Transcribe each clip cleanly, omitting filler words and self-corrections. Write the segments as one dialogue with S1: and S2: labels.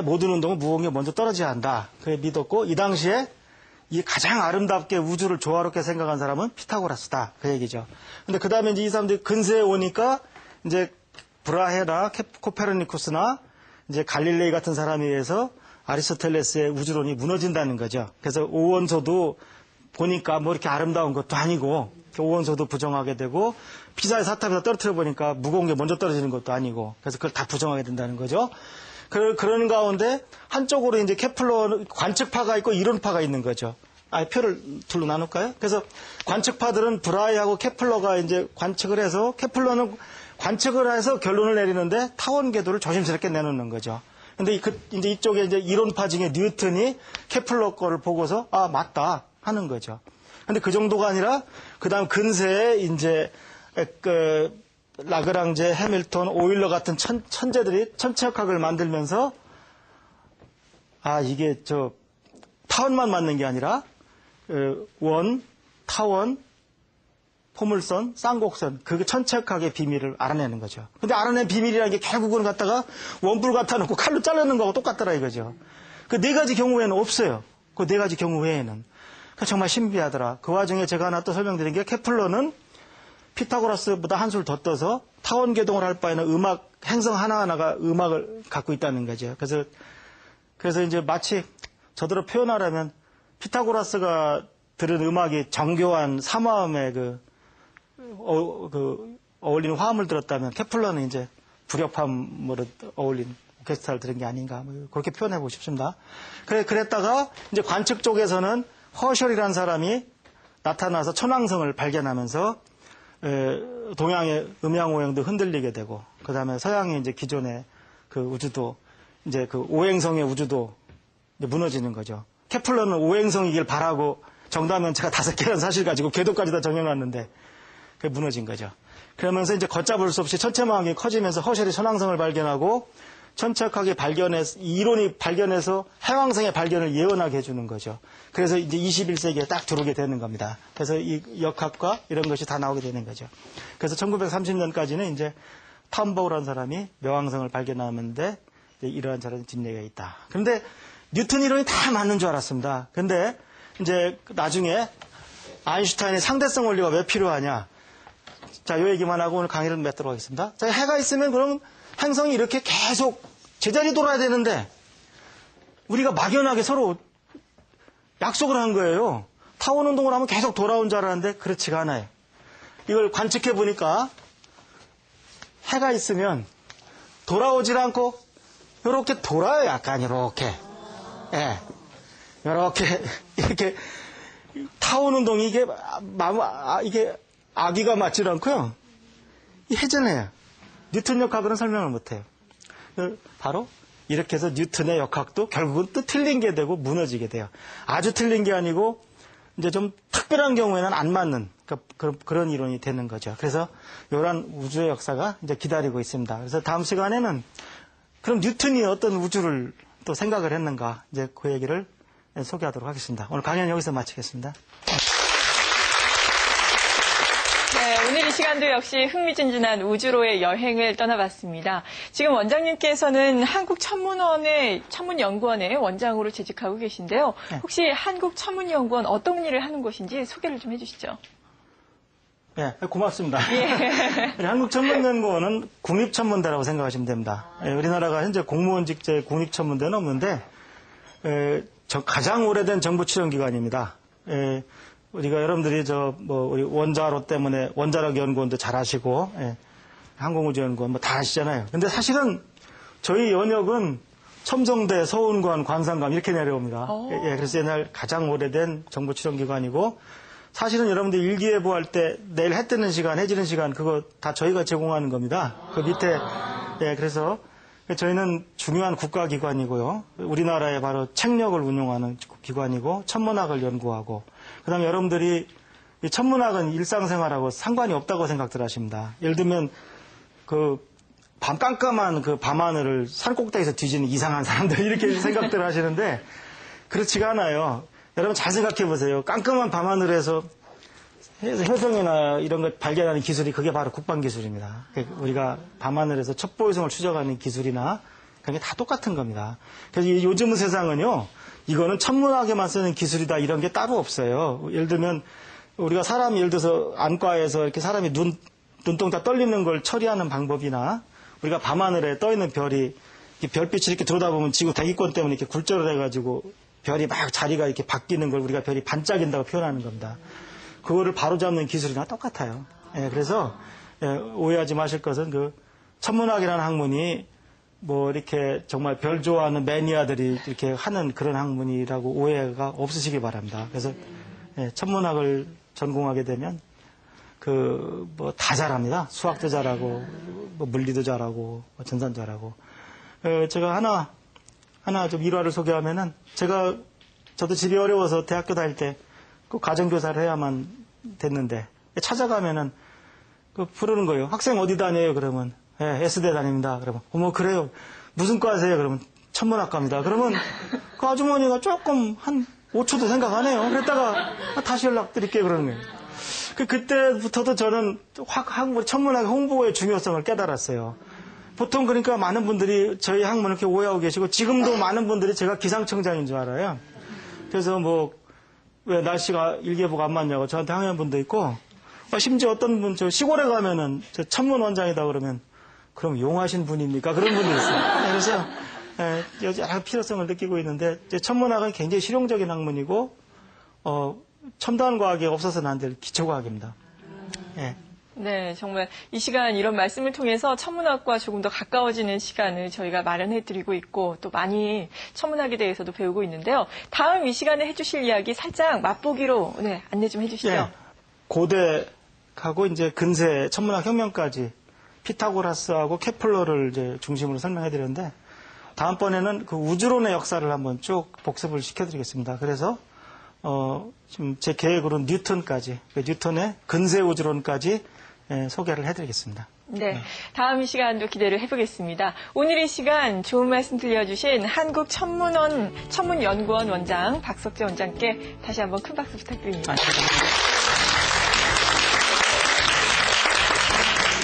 S1: 모든 운동은 무거운 게 먼저 떨어져야 한다. 그게 믿었고, 이 당시에 이 가장 아름답게 우주를 조화롭게 생각한 사람은 피타고라스다. 그 얘기죠. 근데 그 다음에 이제 이 사람들이 근세에 오니까 이제 브라헤나 코페르니쿠스나 이제 갈릴레이 같은 사람에 의해서 아리스토텔레스의 우주론이 무너진다는 거죠. 그래서 오원소도 보니까 뭐 이렇게 아름다운 것도 아니고 오원소도 부정하게 되고 피사의 사탑에서 떨어뜨려 보니까 무거운 게 먼저 떨어지는 것도 아니고 그래서 그걸 다 부정하게 된다는 거죠. 그런 가운데 한쪽으로 이제 케플러 관측파가 있고 이론파가 있는 거죠. 표를 둘로 나눌까요? 그래서 관측파들은 브라이하고 케플러가 이제 관측을 해서 케플러는 관측을 해서 결론을 내리는데 타원 궤도를 조심스럽게 내놓는 거죠. 근데 이제 이쪽에 이제 이론파 중에 뉴턴이 케플러 거를 보고서 맞다 하는 거죠. 근데 그 정도가 아니라 그다음 근세에 이제 라그랑제, 해밀턴, 오일러 같은 천재들이 천체역학을 만들면서 이게 타원만 맞는 게 아니라 원, 타원, 포물선, 쌍곡선 그 천체역학의 비밀을 알아내는 거죠. 근데 알아낸 비밀이라는 게 결국은 갖다가 원뿔 갖다 놓고 칼로 자르는 거하고 똑같더라 이거죠. 그 네 가지 경우 외에는 없어요. 그 네 가지 경우 외에는. 정말 신비하더라. 그 와중에 제가 하나 또 설명드린 게 케플러는 피타고라스보다 한술 더 떠서 타원 계동을 할 바에는 행성 하나하나가 음악을 갖고 있다는 거죠. 그래서 이제 마치 저대로 표현하려면 피타고라스가 들은 음악이 정교한 삼화음의 어울리는 화음을 들었다면 케플러는 이제 불협화음으로 어울린 오케스트라를 들은 게 아닌가 그렇게 표현해 보고 싶습니다. 그랬다가 이제 관측 쪽에서는 허셜이라는 사람이 나타나서 천왕성을 발견하면서 동양의 음양오행도 흔들리게 되고 그 다음에 서양의 이제 기존의 그 우주도 이제 그 오행성의 우주도 이제 무너지는 거죠. 케플러는 오행성이길 바라고 정다면체가 5개라는 사실 가지고 궤도까지 다 정해놨는데 그게 무너진 거죠. 그러면서 이제 걷잡을 수 없이 천체망이 커지면서 허셜이 천왕성을 발견하고 천체역학이 이론이 발견해서 해왕성의 발견을 예언하게 해주는 거죠. 그래서 이제 21세기에 딱 들어오게 되는 겁니다. 그래서 이 역학과 이런 것이 다 나오게 되는 거죠. 그래서 1930년까지는 이제 탐보우라는 사람이 명왕성을 발견하는데 이러한 저런 진리가 있다. 그런데 뉴턴 이론이 다 맞는 줄 알았습니다. 근데 이제 나중에 아인슈타인의 상대성 원리가 왜 필요하냐. 자, 요 얘기만 하고 오늘 강의를 맺도록 하겠습니다. 자, 해가 있으면 그럼 행성이 이렇게 계속 제자리 돌아야 되는데 우리가 막연하게 서로 약속을 한 거예요. 타원 운동을 하면 계속 돌아온 줄 알았는데 그렇지가 않아요. 이걸 관측해 보니까 해가 있으면 돌아오질 않고 이렇게 돌아요. 약간 이렇게. 이렇게 타원 운동이 이게 아기가 맞질 않고요. 해전해요. 뉴턴 역학으로는 설명을 못해요. 바로 이렇게 해서 뉴턴의 역학도 결국은 또 틀린 게 되고 무너지게 돼요. 아주 틀린 게 아니고 이제 좀 특별한 경우에는 안 맞는 그런 이론이 되는 거죠. 그래서 이런 우주의 역사가 이제 기다리고 있습니다. 그래서 다음 시간에는 그럼 뉴턴이 어떤 우주를 또 생각을 했는가 이제 그 얘기를 소개하도록 하겠습니다. 오늘 강연 여기서 마치겠습니다.
S2: 네, 오늘 이 시간도 역시 흥미진진한 우주로의 여행을 떠나봤습니다. 지금 원장님께서는 한국천문원의 천문연구원의 원장으로 재직하고 계신데요. 혹시 한국천문연구원 어떤 일을 하는 곳인지 소개를 좀 해주시죠.
S1: 네, 고맙습니다. 한국천문연구원은 국립천문대라고 생각하시면 됩니다. 우리나라가 현재 공무원 직제 국립천문대는 없는데 가장 오래된 정부 출연기관입니다. 우리가 여러분들이 우리 원자로 때문에 원자력 연구원도 잘 아시고, 항공우주연구원 다 아시잖아요. 근데 사실은 저희 연역은 첨성대, 서운관, 관상감 이렇게 내려옵니다. 그래서 옛날 가장 오래된 정부 출연기관이고, 사실은 여러분들 일기예보 할 때 내일 해 뜨는 시간, 해 지는 시간 그거 다 저희가 제공하는 겁니다. 그 밑에, 그래서 저희는 중요한 국가기관이고요. 우리나라의 바로 책력을 운용하는 기관이고, 천문학을 연구하고, 그 다음에 여러분들이 이 천문학은 일상생활하고 상관이 없다고 생각들 하십니다. 예를 들면 깜깜한 밤하늘을 산꼭대기에서 뒤지는 이상한 사람들 이렇게 생각들 하시는데 그렇지가 않아요. 여러분 잘 생각해 보세요. 깜깜한 밤하늘에서 혜성이나 이런 걸 발견하는 기술이 그게 바로 국방기술입니다. 우리가 밤하늘에서 첩보위성을 추적하는 기술이나 그런 게 다 똑같은 겁니다. 그래서 요즘 세상은요, 이거는 천문학에만 쓰는 기술이다 이런 게 따로 없어요. 예를 들면 우리가 사람이 예를 들어서 안과에서 이렇게 사람이 눈동 다 떨리는 걸 처리하는 방법이나 우리가 밤하늘에 떠 있는 별이 별빛을 이렇게 들여다보면 지구 대기권 때문에 이렇게 굴절을 해가지고 별이 막 자리가 이렇게 바뀌는 걸 우리가 별이 반짝인다고 표현하는 겁니다. 그거를 바로잡는 기술이나 똑같아요. 예, 그래서 오해하지 마실 것은 그 천문학이라는 학문이 뭐 이렇게 정말 별 좋아하는 매니아들이 이렇게 하는 그런 학문이라고 오해가 없으시기 바랍니다. 그래서 천문학을 전공하게 되면 그 뭐 다 잘합니다. 수학도 잘하고 뭐 물리도 잘하고 뭐 전산도 잘하고. 제가 하나 좀 일화를 소개하면은 저도 집이 어려워서 대학교 다닐 때 그 가정교사를 해야만 됐는데 찾아가면은 그 부르는 거예요. 학생 어디 다녀요? 그러면 S대 다닙니다. 그러면 어머 그래요. 무슨 과세요? 그러면 천문학과입니다. 그러면 그 아주머니가 조금 한 5초도 생각 안 해요. 그랬다가 다시 연락드릴게요. 그러는 거예요. 그때부터도 저는 천문학 홍보의 중요성을 깨달았어요. 보통 그러니까 많은 분들이 저희 학문을 이렇게 오해하고 계시고 지금도 많은 분들이 제가 기상청장인 줄 알아요. 그래서 뭐 왜 날씨가 일기예보가 안 맞냐고 저한테 항의한 분도 있고 심지어 어떤 분 저 시골에 가면은 저 천문원장이다 그러면 그럼 용하신 분입니까? 그런 분도 있어요. 그래서 여러 필요성을 느끼고 있는데 천문학은 굉장히 실용적인 학문이고 첨단 과학이 없어서는 안 될 기초과학입니다. 예.
S2: 네, 정말 이 시간 이런 말씀을 통해서 천문학과 조금 더 가까워지는 시간을 저희가 마련해드리고 있고 또 많이 천문학에 대해서도 배우고 있는데요. 다음 이 시간에 해주실 이야기 살짝 맛보기로 안내 좀 해주시죠.
S1: 예. 고대하고 이제 근세 천문학 혁명까지 피타고라스하고 케플러를 이제 중심으로 설명해드렸는데 다음번에는 그 우주론의 역사를 한번 쭉 복습을 시켜드리겠습니다. 그래서 지금 제 계획으로는 뉴턴까지, 뉴턴의 근세 우주론까지 소개를 해드리겠습니다.
S2: 네, 다음 이 시간도 기대를 해보겠습니다. 오늘 이 시간 좋은 말씀 들려주신 한국천문연구원 원장 박석재 원장께 다시 한번 큰 박수 부탁드립니다.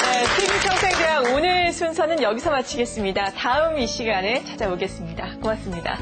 S2: 네, TV평생대학 오늘 순서는 여기서 마치겠습니다. 다음 이 시간에 찾아오겠습니다. 고맙습니다.